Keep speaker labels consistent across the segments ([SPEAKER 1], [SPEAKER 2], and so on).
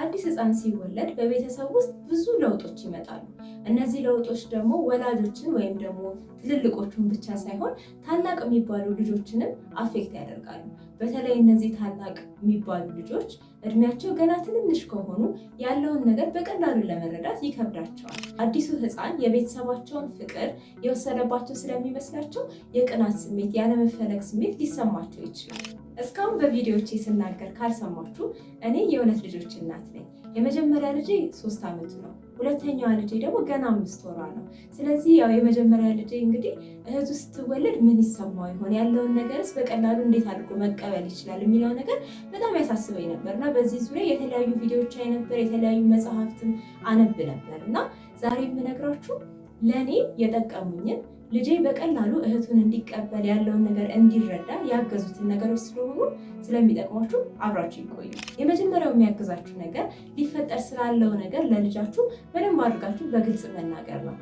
[SPEAKER 1] አዲስ ህፃን ሲወለድ በቤተሰብ ውስጥ ብዙ ለውጦች ይመጣሉ። እነዚህ ለውጦች ደግሞ ወላጆችን ወይም ደግሞ ትልልቆቹን ብቻ ሳይሆን ታላቅ የሚባሉ ልጆችንም አፌክት ያደርጋሉ። በተለይ እነዚህ ታላቅ የሚባሉ ልጆች እድሜያቸው ገና ትንንሽ ከሆኑ ያለውን ነገር በቀላሉ ለመረዳት ይከብዳቸዋል። አዲሱ ህፃን የቤተሰባቸውን ፍቅር የወሰደባቸው ስለሚመስላቸው የቅናት ስሜት፣ ያለመፈለግ ስሜት ሊሰማቸው ይችላል። እስካሁን በቪዲዮዎቼ ስናገር ካልሰማችሁ እኔ የሁለት ልጆች እናት ነኝ። የመጀመሪያ ልጄ 3 ዓመቱ ነው። ሁለተኛዋ ልጄ ደግሞ ገና 5 ወሯ ነው። ስለዚህ ያው የመጀመሪያ ልጄ እንግዲህ እህቱ ስትወለድ ምን ይሰማው ይሆን፣ ያለውን ነገርስ በቀላሉ እንዴት አድርጎ መቀበል ይችላል የሚለው ነገር በጣም ያሳስበኝ ነበር እና በዚህ ዙሪያ የተለያዩ ቪዲዮዎች አይ ነበር፣ የተለያዩ መጽሐፍትን አነብ ነበር እና ዛሬ የምነግራችሁ ለእኔ የጠቀሙኝን ልጄ በቀላሉ እህቱን እንዲቀበል ያለውን ነገር እንዲረዳ ያገዙትን ነገሮች ስለሆኑ ስለሚጠቅሟችሁ አብራችሁ ይቆዩ። የመጀመሪያው የሚያግዛችሁ ነገር ሊፈጠር ስላለው ነገር ለልጃችሁ በደንብ አድርጋችሁ በግልጽ መናገር ነው።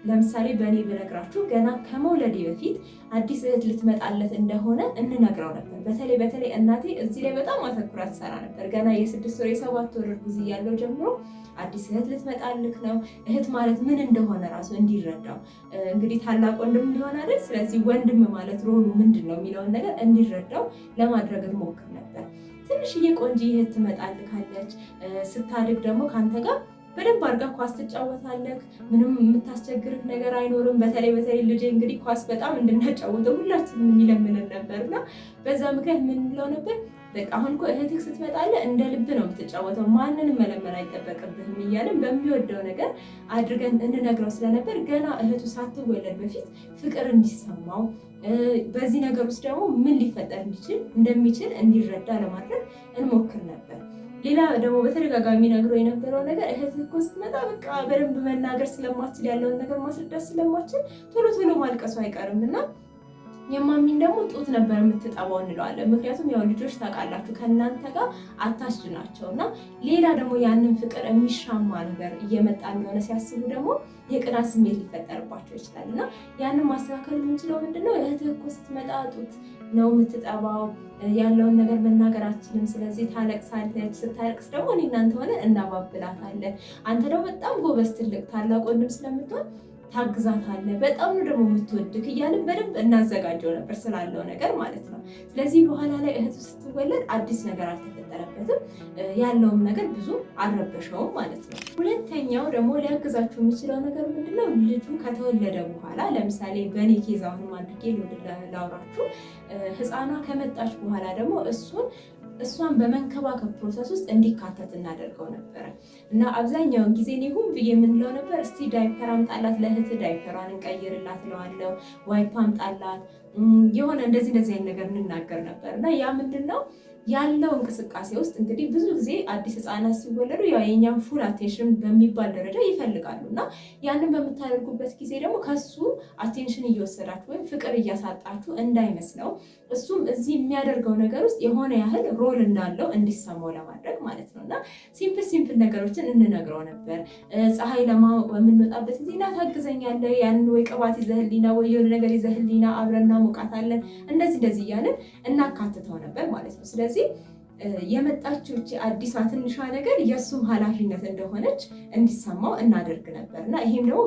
[SPEAKER 1] ለምሳሌ በእኔ ብነግራችሁ ገና ከመውለዴ በፊት አዲስ እህት ልትመጣለት እንደሆነ እንነግረው ነበር። በተለይ እናቴ እዚህ ላይ በጣም አተኩራ ትሰራ ነበር። ገና የ6 ወር የ7 ወር ጊዜ ያለው ጀምሮ አዲስ እህት ልትመጣልክ ነው፣ እህት ማለት ምን እንደሆነ ራሱ እንዲረዳው እንግዲህ ታላቅ ወንድም ሊሆን አይደል፣ ስለዚህ ወንድም ማለት ሮሉ ምንድን ነው የሚለውን ነገር እንዲረዳው ለማድረግ እንሞክር ነበር። ትንሽዬ ቆንጆ እህት ትመጣልካለች፣ ስታድግ ደግሞ ከአንተ ጋር በደንብ አድርጋ ኳስ ትጫወታለህ፣ ምንም የምታስቸግርህ ነገር አይኖርም። በተለይ ልጄ እንግዲህ ኳስ በጣም እንድናጫወተው ሁላችንም የሚለምንን ነበር እና በዛ ምክንያት ምን እንለው ነበር፣ በቃ አሁን እኮ እህትህ ስትመጣልህ እንደ ልብ ነው የምትጫወተው፣ ማንንም መለመን አይጠበቅብህም እያለን በሚወደው ነገር አድርገን እንነግረው ስለነበር ገና እህቱ ሳትወለድ በፊት ፍቅር እንዲሰማው በዚህ ነገር ውስጥ ደግሞ ምን ሊፈጠር እንደሚችል እንዲረዳ ለማድረግ እንሞክር ነበር። ሌላ ደግሞ በተደጋጋሚ ነግረው የነበረው ነገር እህትህ እኮ ስትመጣ በቃ በደንብ መናገር ስለማትችል ያለውን ነገር ማስረዳት ስለማትችል ቶሎ ማልቀሱ አይቀርም እና የማሚን ደግሞ ጡት ነበር የምትጠባው እንለዋለን። ምክንያቱም ያው ልጆች ታውቃላችሁ ከእናንተ ጋር አታች ናቸው እና ሌላ ደግሞ ያንን ፍቅር የሚሻማ ነገር እየመጣ እንደሆነ ሲያስቡ ደግሞ የቅናት ስሜት ሊፈጠርባቸው ይችላል እና ያንን ማስተካከል የምንችለው ምንድነው፣ እህትህ እኮ ስትመጣ ጡት ነው የምትጠባው፣ ያለውን ነገር መናገር አትችልም፣ ስለዚህ ታለቅሳለች። ስታለቅስ ደግሞ እኔ እናንተ ሆነ እናባብላታለን። አንተ ደግሞ በጣም ጎበዝ ትልቅ ታላቅ ወንድም ስለምትሆን ታግዛታለህ፣ በጣም ነው ደግሞ የምትወድክ እያልን በደንብ እናዘጋጀው ነበር ስላለው ነገር ማለት ነው። ስለዚህ በኋላ ላይ እህቱ ስትወለድ አዲስ ነገር አልተፈጠረበትም፣ ያለውም ነገር ብዙ አልረበሸውም ማለት ነው። ሁለተኛው ደግሞ ሊያግዛችሁ የሚችለው ነገር ምንድነው፣ ልጁ ከተወለደ በኋላ ለምሳሌ በእኔ ኬዝ አሁንም አድርጌ ላውራችሁ፣ ህፃኗ ከመጣች በኋላ ደግሞ እሷን በመንከባከብ ፕሮሰስ ውስጥ እንዲካተት እናደርገው ነበረ እና አብዛኛውን ጊዜ እኔ ሁን ብዬ የምንለው ነበር፣ እስቲ ዳይፐር አምጣላት ለእህት ዳይፐሯን እንቀይርላት እለዋለሁ፣ ዋይፕ አምጣላት፣ የሆነ እንደዚህ አይነት ነገር እንናገር ነበር እና ያ ምንድን ነው ያለው እንቅስቃሴ ውስጥ እንግዲህ ብዙ ጊዜ አዲስ ህፃናት ሲወለዱ ያው የኛም ፉል አቴንሽን በሚባል ደረጃ ይፈልጋሉ እና ያንን በምታደርጉበት ጊዜ ደግሞ ከሱ አቴንሽን እየወሰዳችሁ ወይም ፍቅር እያሳጣችሁ እንዳይመስለው እሱም እዚህ የሚያደርገው ነገር ውስጥ የሆነ ያህል ሮል እንዳለው እንዲሰማው ለማድረግ ማለት ነው እና ሲምፕል ነገሮችን እንነግረው ነበር። ፀሐይ የምንወጣበት ጊዜ ና ታግዘኛለህ፣ ያንን ወይ ቅባት ይዘህልኝና ወይ የሆነ ነገር ይዘህልኝና አብረን እናሞቃታለን፣ እንደዚህ እያለን እናካትተው ነበር ማለት ነው። ስለዚህ የመጣችው አዲሷ ትንሿ ነገር የእሱም ኃላፊነት እንደሆነች እንዲሰማው እናደርግ ነበር እና ይሄም ደግሞ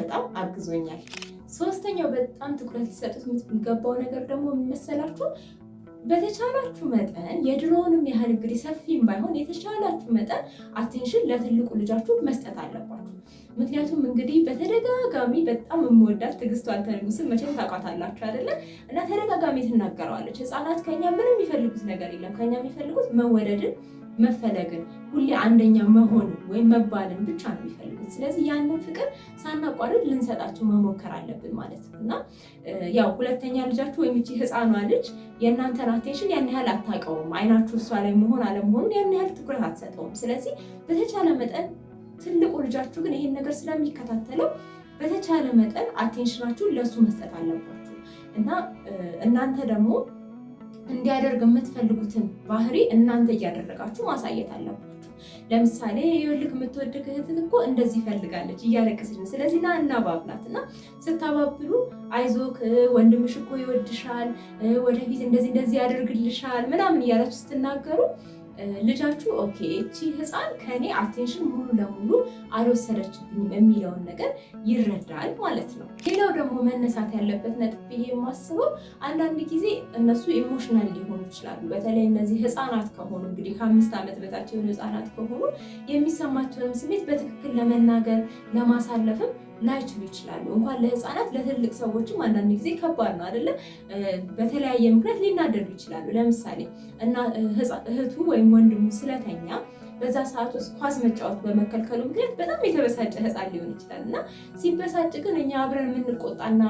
[SPEAKER 1] በጣም አግዞኛል። ሶስተኛው በጣም ትኩረት ሊሰጡት የሚገባው ነገር ደግሞ የሚመሰላችሁ በተቻላችሁ መጠን የድሮውንም ያህል እንግዲህ ሰፊም ባይሆን የተቻላችሁ መጠን አቴንሽን ለትልቁ ልጃችሁ መስጠት አለባችሁ። ምክንያቱም እንግዲህ በተደጋጋሚ በጣም የምወዳት ትዕግስት ዋልተንጉስን መቼም ታውቃታላችሁ አይደለ? እና ተደጋጋሚ ትናገረዋለች። ህፃናት ከኛ ምንም የሚፈልጉት ነገር የለም። ከኛ የሚፈልጉት መወደድን፣ መፈለግን፣ ሁሌ አንደኛ መሆን ወይም መባልን ብቻ ነው የሚፈልጉት። ስለዚህ ያንን ፍቅር ሳናቋርጥ ልንሰጣቸው መሞከር አለብን ማለት ነው እና ያው ሁለተኛ ልጃችሁ ወይም እቺ ህፃኗ ልጅ የእናንተን አቴንሽን ያን ያህል አታውቀውም። አይናችሁ እሷ ላይ መሆን አለመሆኑን ያን ያህል ትኩረት አትሰጠውም። ስለዚህ በተቻለ መጠን ትልቁ ልጃችሁ ግን ይሄን ነገር ስለሚከታተለው በተቻለ መጠን አቴንሽናችሁን ለሱ መስጠት አለባችሁ እና እናንተ ደግሞ እንዲያደርግ የምትፈልጉትን ባህሪ እናንተ እያደረጋችሁ ማሳየት አለባችሁ። ለምሳሌ ይኸውልህ የምትወድህ እህትህ እኮ እንደዚህ ፈልጋለች እያለቀሰች ነው፣ ስለዚህ ና እናባብላት እና ስታባብሉ አይዞክ ወንድምሽ እኮ ይወድሻል፣ ወደፊት እንደዚህ ያደርግልሻል ምናምን እያላችሁ ስትናገሩ ልጃችሁ ኦኬ እቺ ህፃን ከኔ አቴንሽን ሙሉ ለሙሉ አልወሰደችብኝም የሚለውን ነገር ይረዳል ማለት ነው። ሌላው ደግሞ መነሳት ያለበት ነጥብ ብዬ የማስበው አንዳንድ ጊዜ እነሱ ኢሞሽናል ሊሆኑ ይችላሉ። በተለይ እነዚህ ህፃናት ከሆኑ እንግዲህ ከ5 ዓመት በታች የሆኑ ህፃናት ከሆኑ የሚሰማቸውን ስሜት በትክክል ለመናገር ለማሳለፍም ላይችሉ ይችላሉ። እንኳን ለህፃናት ለትልቅ ሰዎችም አንዳንድ ጊዜ ከባድ ነው አይደለ? በተለያየ ምክንያት ሊናደዱ ይችላሉ። ለምሳሌ እና እህቱ ወይም ወንድሙ ስለተኛ በዛ ሰዓት ውስጥ ኳስ መጫወት በመከልከሉ ምክንያት በጣም የተበሳጨ ህፃን ሊሆን ይችላል እና ሲበሳጭ ግን እኛ አብረን የምንቆጣና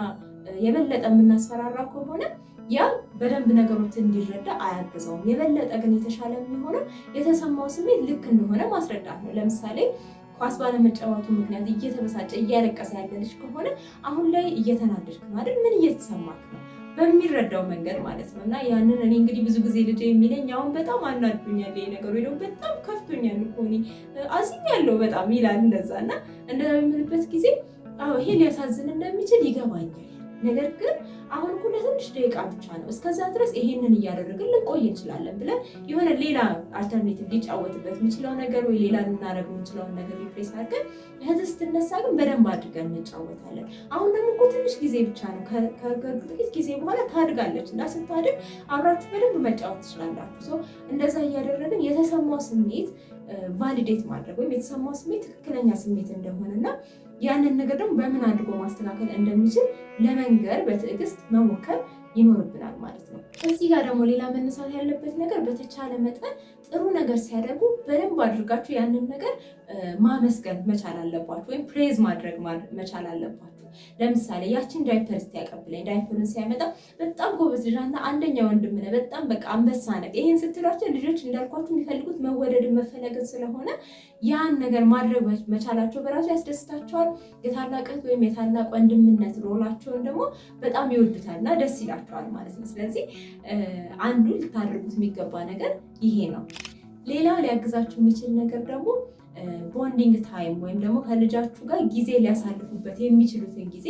[SPEAKER 1] የበለጠ የምናስፈራራ ከሆነ ያ በደንብ ነገሮች እንዲረዳ አያግዘውም። የበለጠ ግን የተሻለ የሚሆነው የተሰማው ስሜት ልክ እንደሆነ ማስረዳት ነው። ለምሳሌ ኳስ ባለመጫወቱ ምክንያት እየተበሳጨ እያለቀሰ ያለ ልጅ ከሆነ አሁን ላይ እየተናደድክ ነው አይደል? ምን እየተሰማክ ነው? በሚረዳው መንገድ ማለት ነው። እና ያንን እኔ እንግዲህ ብዙ ጊዜ ልጅ የሚለኝ አሁን በጣም አናዱኛል ይሄ ነገር ወይ ደግሞ በጣም ከፍቶኛል እኮ እኔ አዝኛለሁ በጣም ይላል እንደዛ። እና እንደዛ በምልበት ጊዜ አዎ ይሄ ሊያሳዝን እንደሚችል ይገባኛል። ነገር ግን አሁን እኮ ለትንሽ ደቂቃ ብቻ ነው፣ እስከዛ ድረስ ይሄንን እያደረግን ልንቆይ እንችላለን ብለን የሆነ ሌላ አልተርኔቲቭ ሊጫወትበት የሚችለው ነገር ወይ ሌላ ልናደርግ የምንችለውን ነገር ሪፕሌስ አድርገን እህት ስትነሳ ግን በደንብ አድርገን እንጫወታለን። አሁን ደግሞ እኮ ትንሽ ጊዜ ብቻ ነው፣ ከጥቂት ጊዜ በኋላ ታድጋለች እና ስታድግ አብራችሁ በደንብ መጫወት ትችላላችሁ። እንደዛ እያደረግን የተሰማው ስሜት ቫሊዴት ማድረግ ወይም የተሰማው ስሜት ትክክለኛ ስሜት እንደሆነና ያንን ነገር ደግሞ በምን አድርጎ ማስተካከል እንደሚችል ለመንገር በትዕግስት መሞከር ይኖርብናል ማለት ነው። እዚህ ጋር ደግሞ ሌላ መነሳት ያለበት ነገር በተቻለ መጠን ጥሩ ነገር ሲያደርጉ በደንብ አድርጋችሁ ያንን ነገር ማመስገን መቻል አለባችሁ፣ ወይም ፕሬዝ ማድረግ መቻል አለባችሁ። ለምሳሌ ያችን ዳይፐር ያቀብለኝ ዳይፐርን ሲያመጣ በጣም ጎበዝ ልጅ አንተ አንደኛ ወንድም ነህ፣ በጣም በቃ አንበሳ ነህ። ይሄን ስትሏቸው ልጆች እንዳልኳችሁ የሚፈልጉት መወደድን መፈለግን ስለሆነ ያን ነገር ማድረግ መቻላቸው በራሱ ያስደስታቸዋል። የታላቅ እህት ወይም የታላቅ ወንድምነት ሮላቸውን ደግሞ በጣም ይወዱታል እና ደስ ይላቸዋል ማለት ነው። ስለዚህ አንዱ ልታደርጉት የሚገባ ነገር ይሄ ነው። ሌላው ሊያግዛችሁ የሚችል ነገር ደግሞ ቦንዲንግ ታይም ወይም ደግሞ ከልጃችሁ ጋር ጊዜ ሊያሳልፉበት የሚችሉትን ጊዜ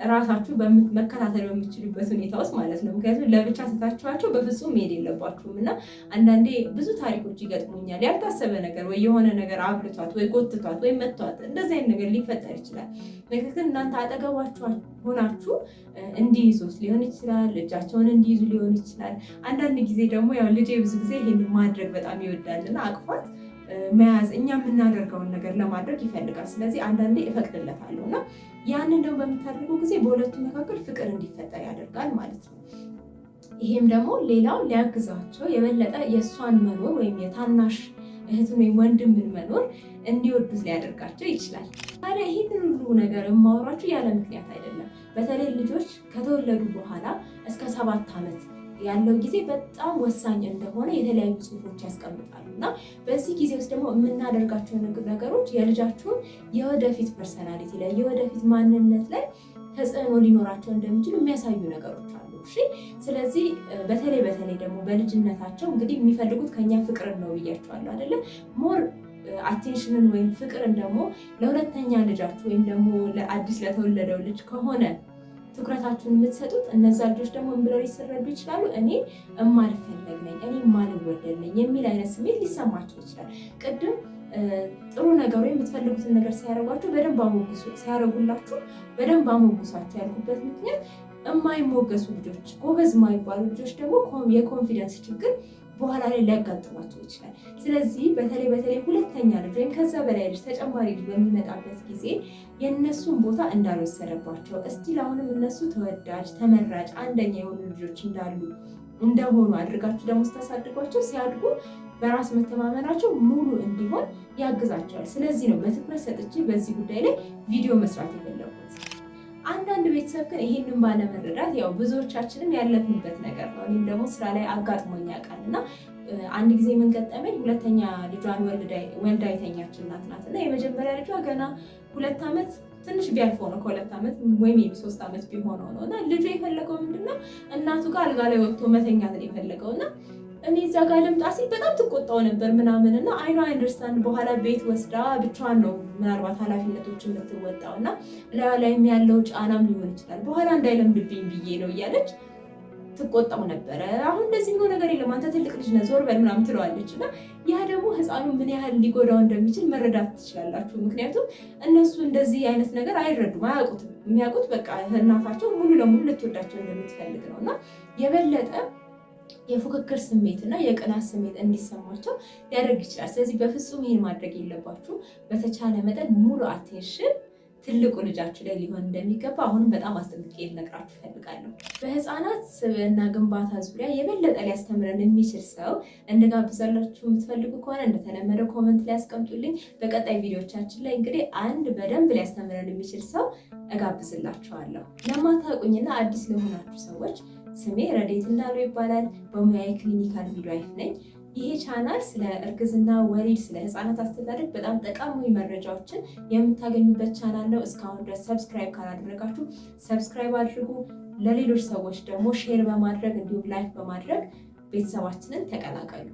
[SPEAKER 1] ራሳችሁ መከታተል በምትችሉበት ሁኔታ ውስጥ ማለት ነው። ምክንያቱም ለብቻ ትታችኋቸው በፍጹም መሄድ የለባችሁም እና አንዳንዴ ብዙ ታሪኮች ይገጥሙኛል። ያልታሰበ ነገር ወይ የሆነ ነገር አብልቷት ወይ ጎትቷት ወይ መቷት እንደዚህ አይነት ነገር ሊፈጠር ይችላል። ነገር ግን እናንተ አጠገባችሁ ሆናችሁ እንዲይዙት ሊሆን ይችላል፣ እጃቸውን እንዲይዙ ሊሆን ይችላል። አንዳንድ ጊዜ ደግሞ ያው ልጄ ብዙ ጊዜ ይሄን ማድረግ በጣም ይወዳልና አቅፏት መያዝ እኛ የምናደርገውን ነገር ለማድረግ ይፈልጋል። ስለዚህ አንዳንዴ እፈቅድለታለሁ እና ያንን ደግሞ በምታደርጉ ጊዜ በሁለቱ መካከል ፍቅር እንዲፈጠር ያደርጋል ማለት ነው። ይሄም ደግሞ ሌላው ሊያግዛቸው የበለጠ የእሷን መኖር ወይም የታናሽ እህትን ወይም ወንድምን መኖር እንዲወዱት ሊያደርጋቸው ይችላል። ታዲያ ይህንን ሁሉ ነገር የማወራችሁ ያለ ምክንያት አይደለም። በተለይ ልጆች ከተወለዱ በኋላ እስከ 7 ዓመት ያለው ጊዜ በጣም ወሳኝ እንደሆነ የተለያዩ ጽሑፎች ያስቀምጣሉ እና በዚህ ጊዜ ውስጥ ደግሞ የምናደርጋቸው ነገሮች የልጃችሁን የወደፊት ፐርሰናሊቲ ላይ የወደፊት ማንነት ላይ ተጽዕኖ ሊኖራቸው እንደሚችሉ የሚያሳዩ ነገሮች አሉ። እሺ፣ ስለዚህ በተለይ ደግሞ በልጅነታቸው እንግዲህ የሚፈልጉት ከኛ ፍቅርን ነው ብያቸዋለሁ አይደለ? ሞር አቴንሽንን ወይም ፍቅርን ደግሞ ለሁለተኛ ልጃችሁ ወይም ደግሞ ለአዲስ ለተወለደው ልጅ ከሆነ ትኩረታችሁን የምትሰጡት እነዛ ልጆች ደግሞ ምን ብለው ሊሰረዱ ይችላሉ? እኔ እማልፈለግ ነኝ፣ እኔ እማልወደድ ነኝ የሚል አይነት ስሜት ሊሰማቸው ይችላል። ቅድም ጥሩ ነገሩ የምትፈልጉትን ነገር ሲያደርጓችሁ በደንብ አሞግሱ፣ ሲያደርጉላችሁ በደንብ አሞግሷቸው ያልኩበት ምክንያት የማይሞገሱ ልጆች፣ ጎበዝ የማይባሉ ልጆች ደግሞ የኮንፊደንስ ችግር በኋላ ላይ ሊያጋጥሟቸው ይችላል። ስለዚህ በተለይ ሁለተኛ ልጅ ወይም ከዛ በላይ ልጅ ተጨማሪ ልጅ በሚመጣበት ጊዜ የእነሱን ቦታ እንዳልወሰደባቸው እስቲል አሁንም እነሱ ተወዳጅ ተመራጭ አንደኛ የሆኑ ልጆች እንደሆኑ አድርጋችሁ ደግሞ ስታሳድጓቸው ሲያድጉ በራስ መተማመናቸው ሙሉ እንዲሆን ያግዛቸዋል። ስለዚህ ነው በትኩረት ሰጥቼ በዚህ ጉዳይ ላይ ቪዲዮ መስራት የፈለኩት። አንዳንድ ቤተሰብ ግን ይሄንን ባለመረዳት ያው ብዙዎቻችንም ያለፍንበት ነገር ነው። እኔም ደግሞ ስራ ላይ አጋጥሞኝ ያውቃል እና አንድ ጊዜ ምን ገጠመኝ፣ ሁለተኛ ልጇን ወልዳ የተኛች እናት ናት እና የመጀመሪያ ልጇ ገና 2 ዓመት ትንሽ ቢያልፈው ነው፣ ከ2 ዓመት ወይም 3 ዓመት ቢሆነው ነው እና ልጁ የፈለገው ምንድነው እናቱ ጋር አልጋ ላይ ወጥቶ መተኛት ነው የፈለገው እና እኔ እዛ ጋር ልምጣ ሲል በጣም ትቆጣው ነበር ምናምን እና አይኗ አንደርስታንድ በኋላ ቤት ወስዳ ብቻዋን ነው ምናልባት ኃላፊነቶችን የምትወጣው እና ላይም ያለው ጫናም ሊሆን ይችላል በኋላ እንዳይለምድብኝ ብዬ ነው እያለች ትቆጣው ነበረ። አሁን እንደዚህ ብሎ ነገር የለም አንተ ትልቅ ልጅ ነህ ዞር በል ምናምን ትለዋለች። እና ያ ደግሞ ህፃኑ ምን ያህል ሊጎዳው እንደሚችል መረዳት ትችላላችሁ። ምክንያቱም እነሱ እንደዚህ አይነት ነገር አይረዱም፣ አያውቁትም። የሚያውቁት በቃ እናታቸው ሙሉ ለሙሉ ልትወዳቸው እንደምትፈልግ ነው። እና የበለጠ የፉክክር ስሜት እና የቅናት ስሜት እንዲሰማቸው ሊያደርግ ይችላል። ስለዚህ በፍጹም ይህን ማድረግ የለባችሁ። በተቻለ መጠን ሙሉ አቴንሽን ትልቁ ልጃችሁ ላይ ሊሆን እንደሚገባ አሁንም በጣም አስጠንቅቄ ልነግራችሁ እፈልጋለሁ። በህፃናት ስብዕና ግንባታ ዙሪያ የበለጠ ሊያስተምረን የሚችል ሰው እንድጋብዛላችሁ የምትፈልጉ ከሆነ እንደተለመደው ኮመንት ላይ ያስቀምጡልኝ። በቀጣይ ቪዲዮቻችን ላይ እንግዲህ አንድ በደንብ ሊያስተምረን የሚችል ሰው እጋብዝላችኋለሁ። ለማታውቁኝና አዲስ ለሆናችሁ ሰዎች ስሜ ረዴት እንዳለው ይባላል። በሙያዬ ክሊኒካል ሚድዋይፍ ነኝ። ይሄ ቻናል ስለ እርግዝና፣ ወሊድ፣ ስለ ህፃናት አስተዳደግ በጣም ጠቃሚ መረጃዎችን የምታገኙበት ቻናል ነው። እስካሁን ድረስ ሰብስክራይብ ካላደረጋችሁ ሰብስክራይብ አድርጉ። ለሌሎች ሰዎች ደግሞ ሼር በማድረግ እንዲሁም ላይክ በማድረግ ቤተሰባችንን ተቀላቀሉ።